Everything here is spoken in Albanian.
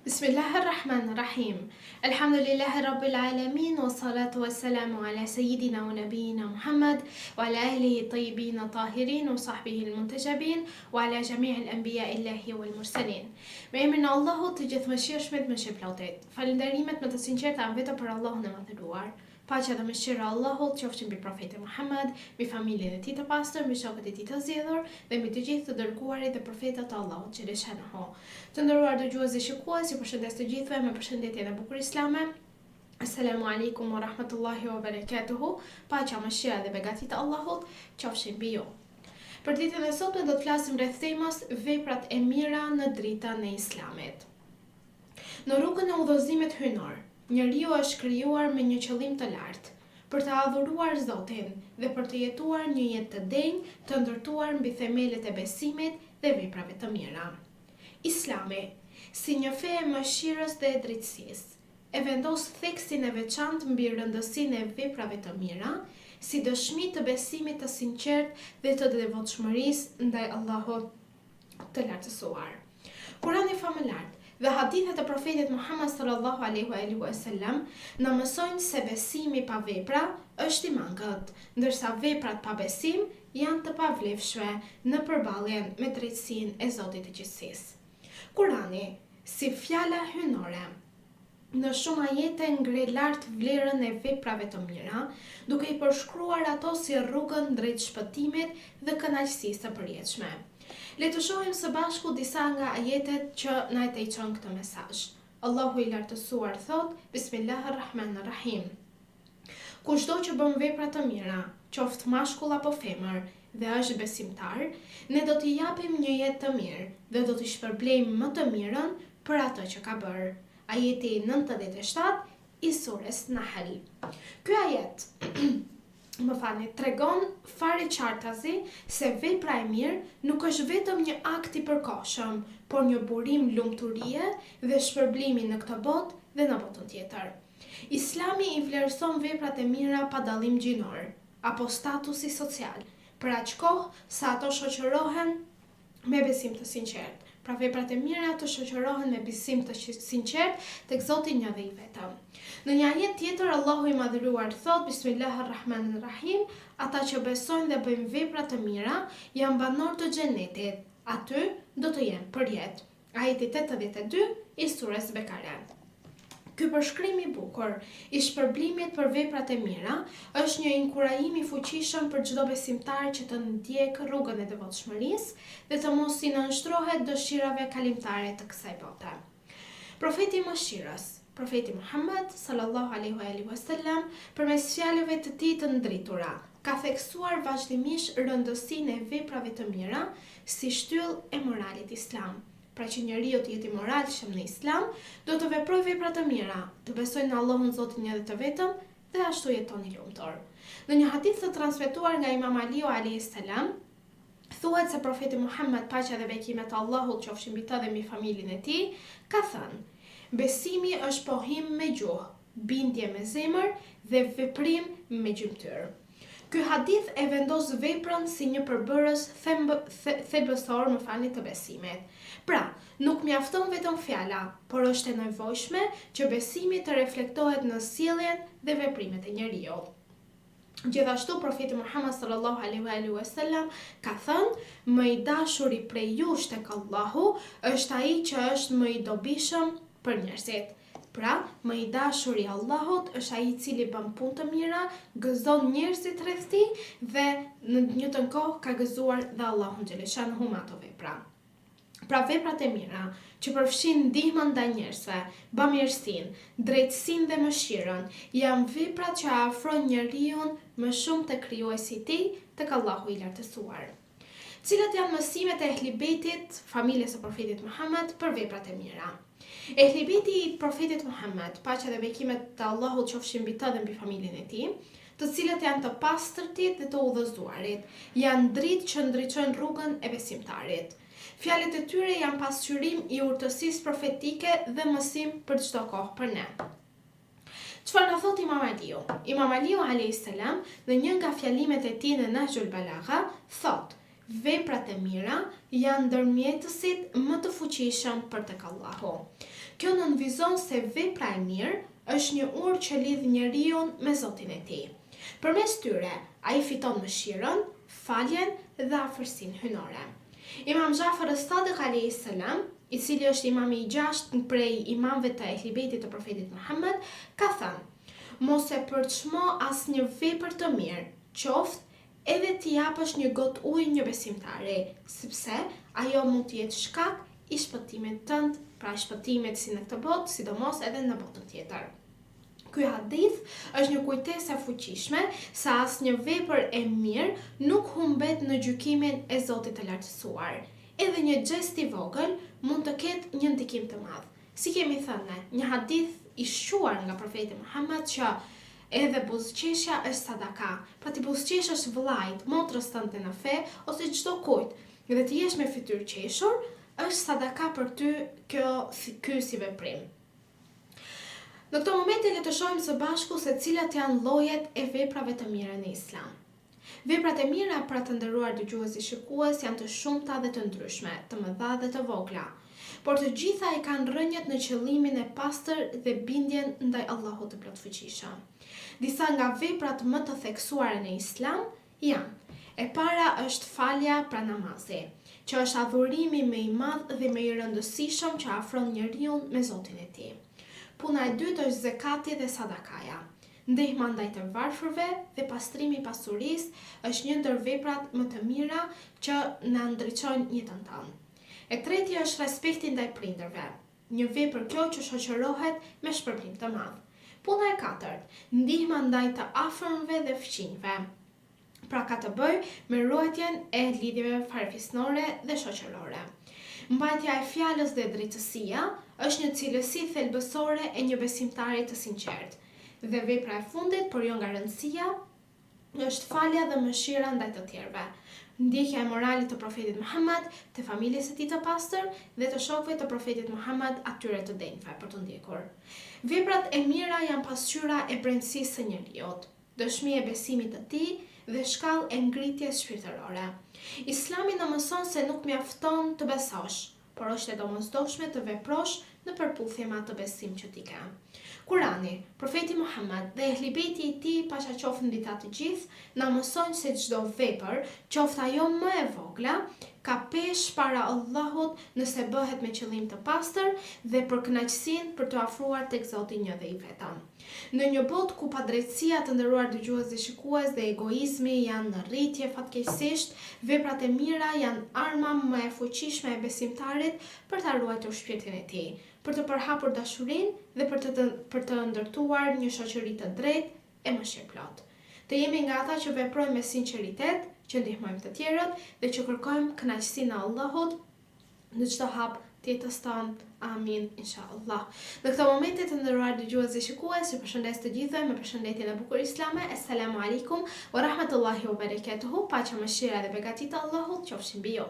Bismillahirrahmanirrahim. Alhamdulillahi rabbil alamin wa salatu wa salamu ala sayyidina wa nabiyina Muhammad wa ala alihi tayyibin tahirin wa sahbihi al-muntajabin wa ala jami' al-anbiya illahi wal mursalin. Me emrin e Allahut të gjithëmëshirshmit më shpëlautet. Falënderimet më të sinqerta vetëm për Allahun e madhëruar. Paqja dhe mëshira e Allahut qofshin mbi profetin Muhammad, mbi familjen e tij të pastër, mbi shokët e tij të zgjedhur dhe mbi të gjithë të dërguarit dhe profetët e Allahut xhaleshahu. Të nderuar dëgjues dhe shikues, ju përshëndes të gjithëve me përshëndetjen e bukur islame. Assalamu alaikum wa rahmatullahi wa barakatuhu. Paqja, mëshira dhe begatit e Allahut qofshin mbi ju. Për ditën e sotme do të flasim rreth temës veprat e mira në dritën e Islamit. Në rrugën e udhëzimit hyjnor, njeriu është krijuar me një qëllim të lartë, për të adhuruar Zotin dhe për të jetuar një jetë të denjë, të ndërtuar mbi themelet e besimit dhe veprave të mira. Islami, si një fe e mëshirës dhe e drejtësisë, e vendos theksin e veçantë mbi rëndësinë e veprave të mira, si dëshmi të besimit të sinqert dhe të devotshmërisë ndaj Allahut të lartësuar. Kurani famëlar dhe hadithet e profetit Muhammad sallallahu alaihi wasallam na mësojnë se besimi pa vepra është i mangët, ndërsa veprat pa besim janë të pavlefshme në përballjen me drejtësinë e Zotit të gjithësisë. Kurani, si fjala hyjnore, në shumë ajete ngre lart vlerën e veprave të mira, duke i përshkruar ato si rrugën drejt shpëtimit dhe kënaqësisë së përjetshme. Le të shohim së bashku disa nga ajetet që na e tejçon këtë mesazh. Allahu i lartësuar thot: Bismillahirrahmanirrahim. Kushdo që bën vepra të mira, qoftë mashkull apo femër, dhe është besimtar, ne do t'i japim një jetë të mirë dhe do t'i shpërblejmë më të mirën për atë që ka bërë. Ajeti 97 i surës Nahl. Ky ajet tregon fare qartazi se vepra e mirë nuk është vetëm një akt i përkohshëm, por një burim lumturie dhe shpërblimi në këtë botë dhe në botën tjetër. Islami i vlerëson veprat e mira pa dallim gjinor apo statusi social, për aq kohë sa ato shoqërohen me besim të sinqert. Pra veprat e mira të shoqërohen me besim të sinqert tek Zoti një dhe i vetëm. Në një ajet tjetër Allahu i madhëruar thot: Bismillahirrahmanirrahim, ata që besojnë dhe bëjnë vepra të mira janë banor të xhenetit. Aty do të jenë për jetë. Ajeti 82 i surës Bekare. Ky përshkrim i bukur i shpërblimit për veprat e mira është një inkurajim i fuqishëm për çdo besimtar që të ndjek rrugën e devotshmërisë dhe të mos i nënshtrohet dëshirave kalimtare të kësaj bote. Profeti i mëshirës, profeti Muhammad sallallahu alaihi wasallam, përmes fjalëve të tij të ndritura, ka theksuar vazhdimisht rëndësinë e veprave të mira si shtyllë e moralit islam. Pra që njeriu të jetë i moralshëm në Islam, do të veprojë vepra të mira, të besojë në Allahun Zotin një dhe të vetëm dhe ashtu jeton i lumtur. Në një hadith të transmetuar nga Imam Aliu alayhis salam, thuhet se profeti Muhammad, paqja dhe bekimet e Allahut qofshin mbi të dhe mbi familjen e tij, ka thënë: besimi është pohim me gjuhë, bindje me zemër dhe veprim me gjymtyr. Ky hadith e vendos veprën si një përbërës thelbësor të besimit. Pra, nuk mjafton vetëm fjala, por është e nevojshme që besimi të reflektohet në sjelljen dhe veprimet e njeriu. Gjithashtu profeti Muhammad sallallahu alaihi wasallam ka thënë: më i dashuri prej jush tek Allahu është ai që është më i dobishëm për njerëzit. Pra, më i dashuri i Allahut është ai i cili bën punë të mira, gëzon njerëzit rreth tij dhe në të njëjtën kohë ka gëzuar dhe Allahun xhaleshahu me ato vepra. Pra veprat e mira që përfshin ndihmën ndaj njerëzve, bamirësinë, drejtësinë dhe mëshirën, janë veprat që afrojnë njeriu më shumë te krijuesi i tij, tek Allahu i lartësuar. Cilat janë mësimet e Ehli Bejtit, familjes së profetit Muhammad, për veprat e mira? Ehli Bejti i profetit Muhammad, paqja dhe bekimet të Allahut qofshin mbi të dhe mbi familjen e tij, të cilët janë të pastërtit dhe të udhëzuarit, janë dritë që ndriçojnë rrugën e besimtarit. Fjalët e tyre janë pasqyrim i urtësisë profetike dhe mësim për çdo kohë për ne. Çfarë na thot Imam Aliu? Imam Aliu alayhis salam, në një nga fjalimet e tij në Nahjul Balagha, thot: veprat e mira janë ndërmjetësit më të fuqishëm për tek Allahu. Kjo nënvizon se vepra e mirë është një urë që lidh njeriu me Zotin e tij. Përmes tyre, ai fiton mëshirën, faljen dhe afërsinë hyjnore. Imam Jafar as-Sadiq alayhis salam, i cili është imami i 6 prej imamëve të Ehlibetit të profetit Muhammed, ka thënë: "Mos e përçmo asnjë vepër të mirë, qoftë edhe t'i japësh një gotë ujë një besimtari, sepse ajo mund të jetë shkak i shpëtimit tënd, pra shpëtimit si në këtë botë, sidomos edhe në botën tjetër." Ky hadith është një kujtesë e fuqishme se asnjë vepër e mirë nuk humbet në gjykimin e Zotit të Lartësuar. Edhe një gjest i vogël mund të ketë një ndikim të madh. Si kemi thënë, një hadith i shquar nga profeti Muhammed që edhe buzëqeshja është sadaka. Pra ti buzëqeshësh vëllait, motrës tënde në fe ose çdo kujt, dhe të jesh me fytyrë qeshur, është sadaka për ty ky si veprim. Në këtë moment le të shohim së bashku se cilat janë llojet e veprave të mira në Islam. Veprat e mira, pra të nderuar dëgjues i shikues, janë të shumta dhe të ndryshme, të mëdha dhe të vogla, por të gjitha i kanë rrënjët në qëllimin e pastër dhe bindjen ndaj Allahut të plotfuqishëm. Disa nga veprat më të theksuara në Islam janë: e para është falja, pra namazi, që është adhurimi më i madh dhe më i rëndësishëm që afron njeriu me Zotin e tij. Puna e dytë është zekati dhe sadakaja. Ndihma ndaj të varfërve dhe pastrimi i pasurisë është një ndër veprat më të mira që na ndriçojnë jetën tonë. E tretja është respekti ndaj prindërve, një vepër kjo që shoqërohet me shpërblim të madh. Puna e katërt, ndihma ndaj të afërmve dhe fëmijëve. Pra ka të bëjë me ruajtjen e lidhjeve farefisnore dhe shoqërore. Mbajtja e fjalës dhe drejtësia është një cilësi thelbësore e një besimtari të sinqert. Dhe vepra e fundit, por jo nga rëndësia, është falja dhe mëshira ndaj të tjerëve. Ndjekja e moralit të profetit Muhammed, të familjes së tij të pastër dhe të shokëve të profetit Muhammed atyre të denjve për të ndjekur. Veprat e mira janë pasqyra e brendësisë së njeriut, dëshmi e besimit të tij dhe shkallë e ngritjes shpirtërore. Islami na mëson se nuk mjafton të besosh, por është e domosdoshme të veprosh në përputhje me atë besim që ti ke. Kurani, profeti Muhammed dhe ehlibeti i tij, paqaqoftë mbi ta të gjithë, na mësojnë se çdo vepër, qoftë ajo më e vogla, ka peshë para Allahut nëse bëhet me qëllim të pastër dhe për kënaqësinë për të afruar tek Zoti një dhe i vetëm. Në një botë ku padrejtësia, të nderuar dëgjues dhe shikues, dhe egoizmi janë në rritje fatkeqësisht, veprat e mira janë arma më e fuqishme e besimtarit për ta ruajtur shpirtin e tij, për të përhapur dashurinë dhe për të ndërtuar një shoqëri të drejtë e mëshirëplot. Të jemi nga ata që veprojmë me sinqeritet, që ndihmojmë të tjerët dhe që kërkojmë kënaqësinë e Allahut në çdo hap të jetës tonë. Amin, inshallah. Në këtë moment të nderuar dëgjues dhe shikues, ju përshëndes të gjithëve me përshëndetjen e bukur islame. Assalamu alaikum wa rahmatullahi wa barakatuhu. Paqja, mëshira dhe beqatia e Allahut qofshin mbi ju.